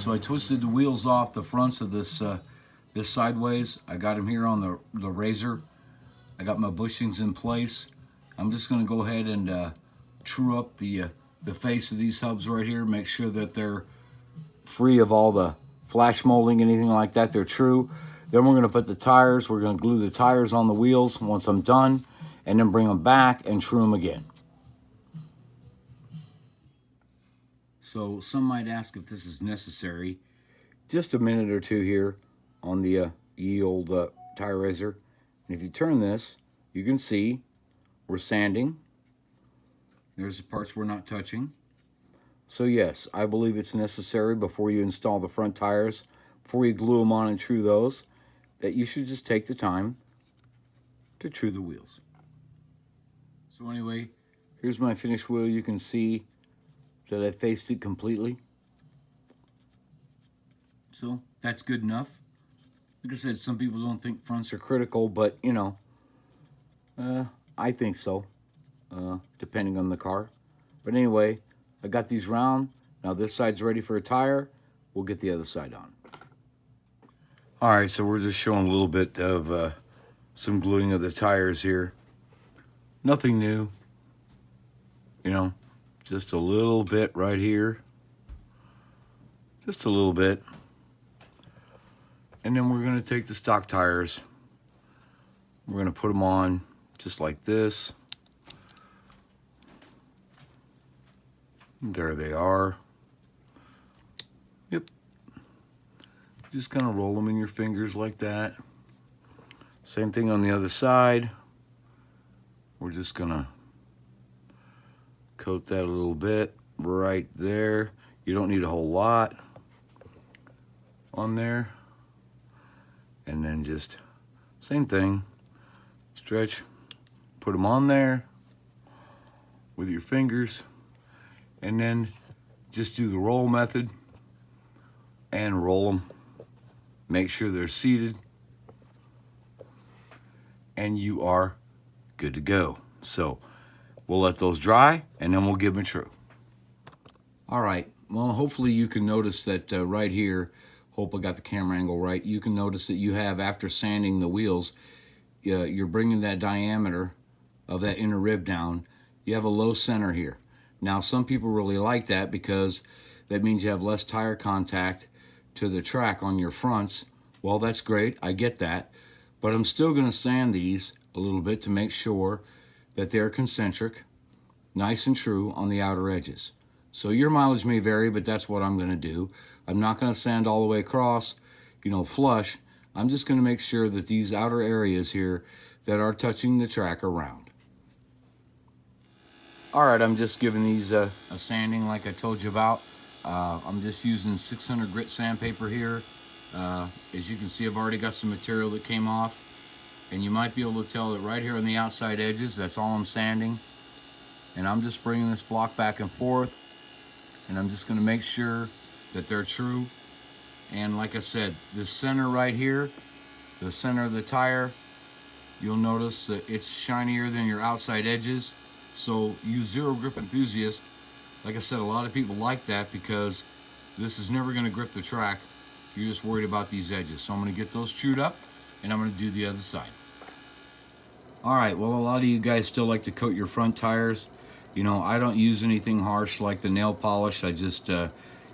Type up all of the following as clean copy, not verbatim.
So I twisted the wheels off the fronts of this this sideways. I got them here on the razor. I got my bushings in place. I'm just going to go ahead and true up the face of these hubs right here. Make sure that they're free of all the flash molding, anything like that. They're true. Then we're going to put the tires. We're going to glue the tires on the wheels once I'm done, and then bring them back and true them again. So some might ask if this is necessary. Just a minute or two here on the ye old tire razor. And if you turn this, you can see we're sanding. There's the parts we're not touching. So yes, I believe it's necessary before you install the front tires, before you glue them on and true those, that you should just take the time to true the wheels. So anyway, here's my finished wheel. You can see that I faced it completely. So that's good enough. Like I said, some people don't think fronts are critical, but you know, I think so, depending on the car. But anyway, I got these round. Now this side's ready for a tire. We'll get the other side on. All right, so we're just showing a little bit of some gluing of the tires here. Nothing new, you know. Just a little bit right here. Just a little bit. And then we're going to take the stock tires. We're going to put them on just like this. There they are. Yep. Just kind of roll them in your fingers like that. Same thing on the other side. We're just going to coat that a little bit right there. You don't need a whole lot on there. And then just same thing. Stretch, put them on there with your fingers, and then just do the roll method and roll them. Make sure they're seated, and you are good to go. So we'll let those dry, and then we'll give them a true. All right, well, hopefully you can notice that right here, hope I got the camera angle right, you can notice that you have, after sanding the wheels, you're bringing that diameter of that inner rib down. You have a low center here. Now, some people really like that because that means you have less tire contact to the track on your fronts. Well, that's great, I get that, but I'm still gonna sand these a little bit to make sure that they're concentric, nice and true on the outer edges. So your mileage may vary, but that's what I'm gonna do. I'm not gonna sand all the way across, you know, flush. I'm just gonna make sure that these outer areas here that are touching the track are round. All right, I'm just giving these a sanding like I told you about. I'm just using 600 grit sandpaper here. As you can see, I've already got some material that came off. And you might be able to tell that right here on the outside edges, that's all I'm sanding. And I'm just bringing this block back and forth. And I'm just gonna make sure that they're true. And like I said, the center right here, the center of the tire, you'll notice that it's shinier than your outside edges. So you zero grip enthusiasts, like I said, a lot of people like that because this is never gonna grip the track. You're just worried about these edges. So I'm gonna get those chewed up, and I'm gonna do the other side. All right, well, a lot of you guys still like to coat your front tires. You know, I don't use anything harsh like the nail polish. I just,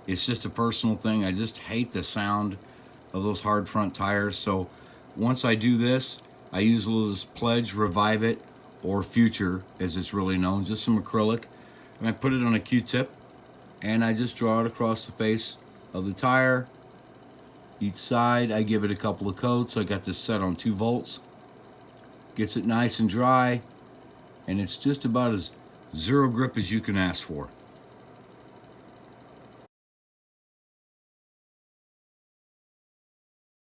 it's just a personal thing. I just hate the sound of those hard front tires. So once I do this, I use a little of this Pledge, Revive It, or Future, as it's really known, just some acrylic. And I put it on a Q-tip, and I just draw it across the face of the tire. Each side, I give it a couple of coats. I got this set on 2 volts. Gets it nice and dry, and it's just about as zero grip as you can ask for.